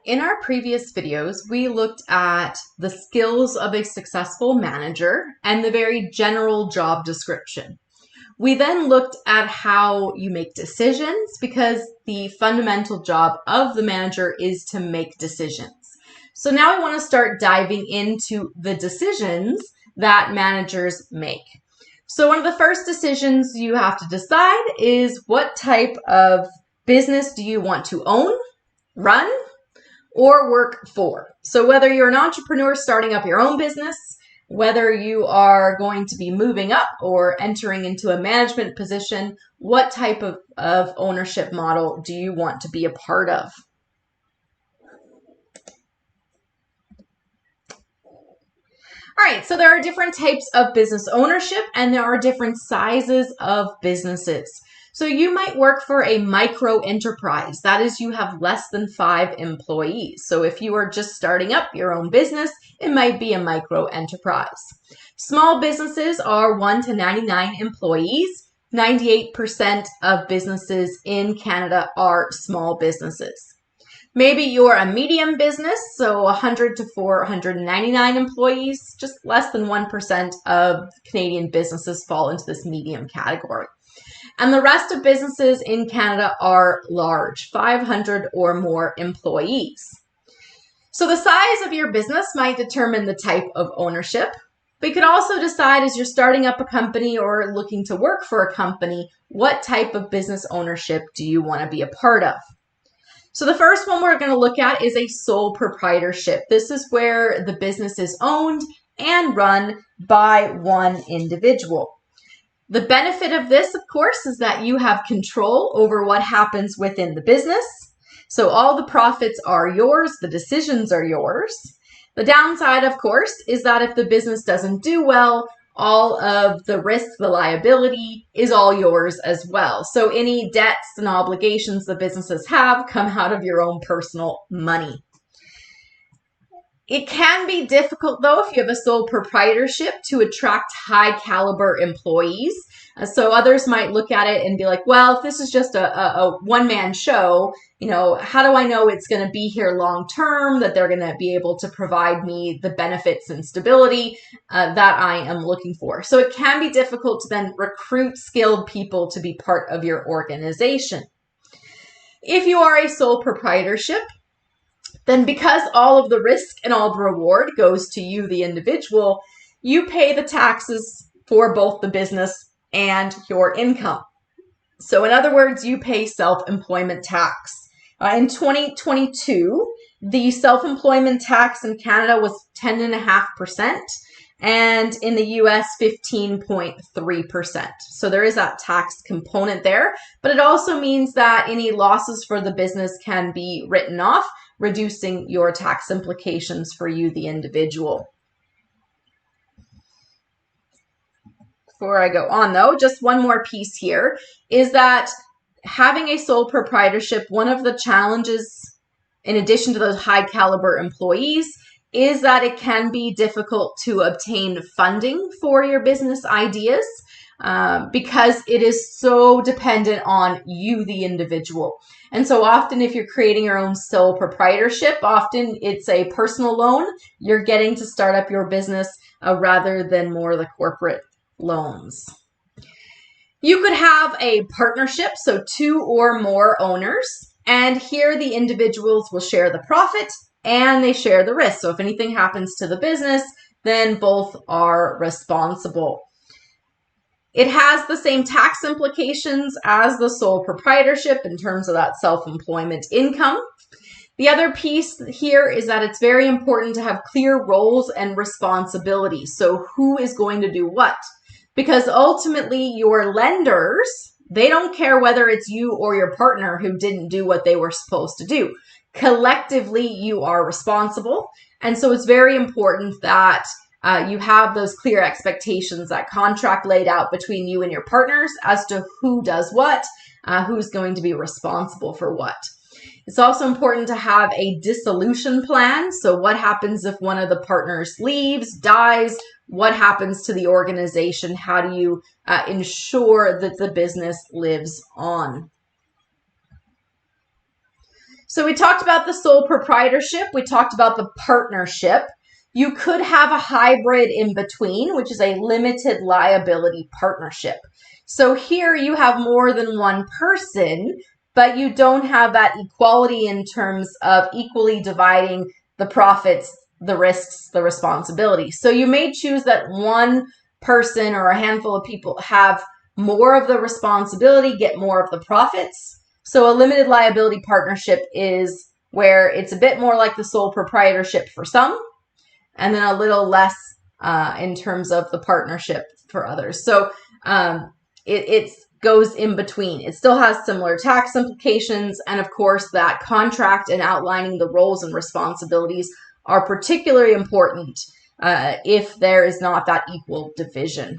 In our previous videos, we looked at the skills of a successful manager and the very general job description. We then looked at how you make decisions because the fundamental job of the manager is to make decisions. So now I want to start diving into the decisions that managers make. So one of the first decisions you have to decide is what type of business do you want to own, run, or work for. So whether you're an entrepreneur starting up your own business, whether you are going to be moving up or entering into a management position, what type of ownership model do you want to be a part of? All right, so there are different types of business ownership and there are different sizes of businesses. So you might work for a micro enterprise. That is, you have less than 5 employees. So if you are just starting up your own business, it might be a micro enterprise. Small businesses are 1 to 99 employees. 98% of businesses in Canada are small businesses. Maybe you're a medium business, so 100 to 499 employees. Just less than 1% of Canadian businesses fall into this medium category. And the rest of businesses in Canada are large, 500 or more employees. So the size of your business might determine the type of ownership. But you could also decide as you're starting up a company or looking to work for a company, what type of business ownership do you want to be a part of? So the first one we're going to look at is a sole proprietorship. This is where the business is owned and run by one individual. The benefit of this, of course, is that you have control over what happens within the business. So all the profits are yours, the decisions are yours. The downside, of course, is that if the business doesn't do well, all of the risk, the liability is all yours as well. So any debts and obligations the businesses have come out of your own personal money. It can be difficult, though, if you have a sole proprietorship to attract high caliber employees. So others might look at it and be like, well, if this is just a one-man show, how do I know it's going to be here long term, that they're going to be able to provide me the benefits and stability that I am looking for? So it can be difficult to then recruit skilled people to be part of your organization. If you are a sole proprietorship, then because all of the risk and all the reward goes to you, the individual, you pay the taxes for both the business and your income. So in other words, you pay self-employment tax. In 2022, the self-employment tax in Canada was 10.5%, and in the US, 15.3%. So there is that tax component there, but it also means that any losses for the business can be written off, reducing your tax implications for you, the individual. Before I go on, though, just one more piece here is that having a sole proprietorship, one of the challenges, in addition to those high caliber employees, is that it can be difficult to obtain funding for your business ideas because it is so dependent on you, the individual. And so often if you're creating your own sole proprietorship, often it's a personal loan. You're getting to start up your business rather than more the corporate loans. You could have a partnership, so 2 or more owners, and here the individuals will share the profit and they share the risk. So if anything happens to the business, then both are responsible. It has the same tax implications as the sole proprietorship in terms of that self-employment income. The other piece here is that it's very important to have clear roles and responsibilities. So who is going to do what? Because ultimately your lenders, they don't care whether it's you or your partner who didn't do what they were supposed to do. Collectively, you are responsible. And so it's very important that you have those clear expectations, that contract laid out between you and your partners as to who does what, who's going to be responsible for what. It's also important to have a dissolution plan. So what happens if one of the partners leaves, dies? What happens to the organization? How do you ensure that the business lives on? So we talked about the sole proprietorship. We talked about the partnership. You could have a hybrid in between, which is a limited liability partnership. So here you have more than one person, but you don't have that equality in terms of equally dividing the profits, the risks, the responsibilities. So you may choose that one person or a handful of people have more of the responsibility, get more of the profits. So a limited liability partnership is where it's a bit more like the sole proprietorship for some, and then a little less in terms of the partnership for others. So it goes in between. It still has similar tax implications, and of course that contract and outlining the roles and responsibilities are particularly important if there is not that equal division.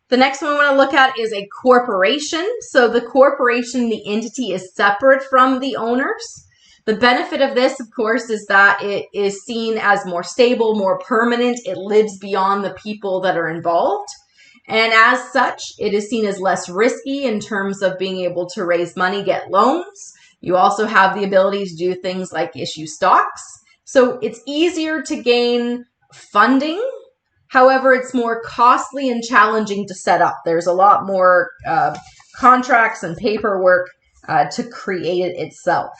The next one we want to look at is a corporation. So the corporation, the entity, is separate from the owners. The benefit of this, of course, is that it is seen as more stable, more permanent. It lives beyond the people that are involved. And as such, it is seen as less risky in terms of being able to raise money, get loans. You also have the ability to do things like issue stocks. So it's easier to gain funding. However, it's more costly and challenging to set up. There's a lot more contracts and paperwork to create it itself.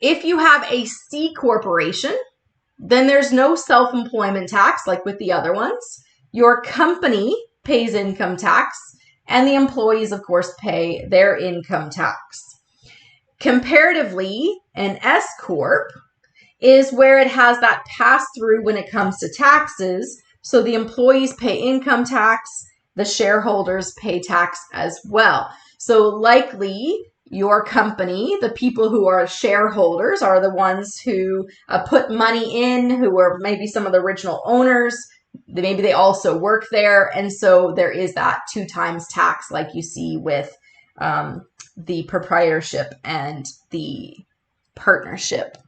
If you have a C corporation, then there's no self-employment tax like with the other ones. Your company pays income tax, and the employees, of course, pay their income tax. Comparatively, an SCorp is where it has that pass-through when it comes to taxes. So the employees pay income tax, the shareholders pay tax as well. So likely your company, the people who are shareholders are the ones who put money in, who are maybe some of the original owners. Maybe they also work there. And so there is that 2 times tax like you see with the proprietorship and the partnership.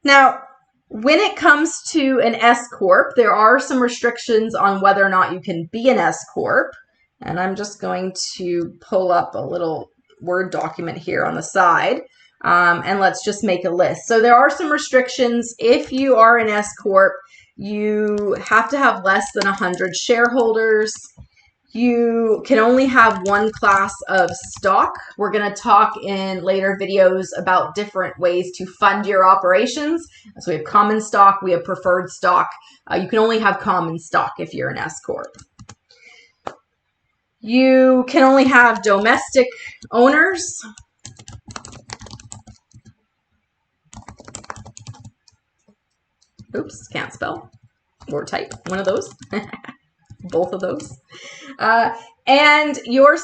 Now, when it comes to an SCorp, there are some restrictions on whether or not you can be an SCorp. And I'm just going to pull up a little Word document here on the side. And let's just make a list. So there are some restrictions. If you are an SCorp, you have to have less than 100 shareholders. You can only have one class of stock. We're going to talk in later videos about different ways to fund your operations. So we have common stock, we have preferred stock. You can only have common stock if you're an SCorp. You can only have domestic owners. Oops, can't spell or type. One of those. Both of those. And your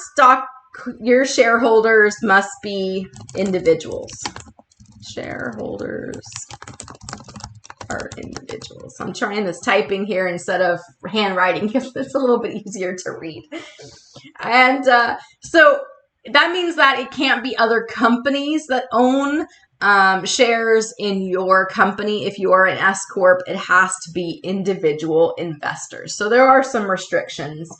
shareholders must be individuals. Shareholders are individuals. I'm trying this typing here instead of handwriting because it's a little bit easier to read. And so that means that it can't be other companies that own shares in your company. If you are an SCorp, it has to be individual investors. So there are some restrictions,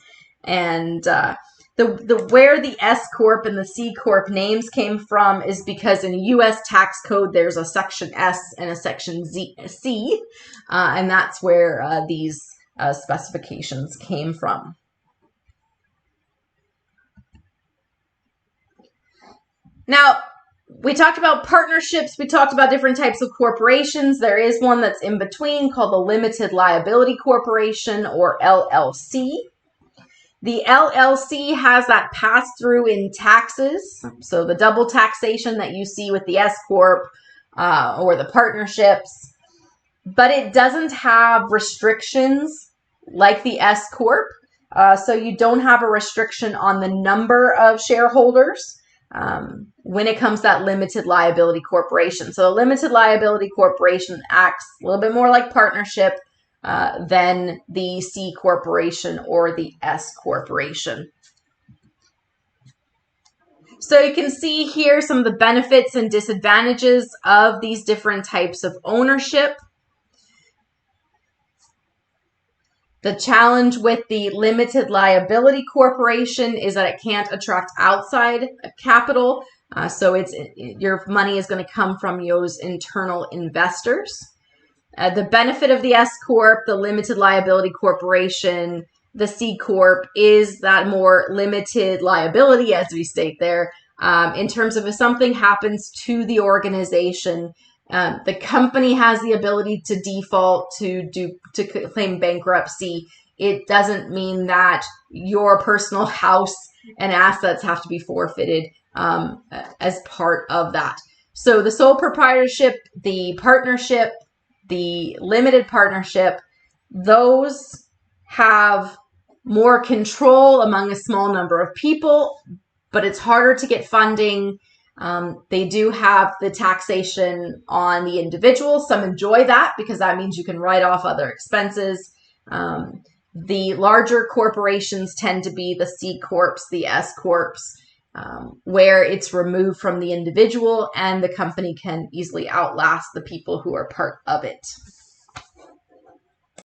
and where the SCorp and the C Corp names came from is because in U.S. tax code there's a section S and a section C, and that's where these specifications came from. Now, we talked about partnerships. We talked about different types of corporations. There is one that's in between called the Limited Liability Corporation, or LLC. The LLC has that pass-through in taxes. So the double taxation that you see with the SCorp or the partnerships. But it doesn't have restrictions like the SCorp. So you don't have a restriction on the number of shareholders. When it comes to that limited liability corporation. So a limited liability corporation acts a little bit more like partnership than the C corporation or the S corporation. So you can see here some of the benefits and disadvantages of these different types of ownership. The challenge with the limited liability corporation is that it can't attract outside capital. So your money is going to come from those internal investors. The benefit of the SCorp, the limited liability corporation, the SCorp is that more limited liability, as we state there, in terms of if something happens to the organization, the company has the ability to default, to claim bankruptcy. It doesn't mean that your personal house and assets have to be forfeited as part of that. So the sole proprietorship, the partnership, the limited partnership, those have more control among a small number of people, but it's harder to get funding. They do have the taxation on the individual. Some enjoy that because that means you can write off other expenses. The larger corporations tend to be the SCorps, the SCorps, where it's removed from the individual and the company can easily outlast the people who are part of it.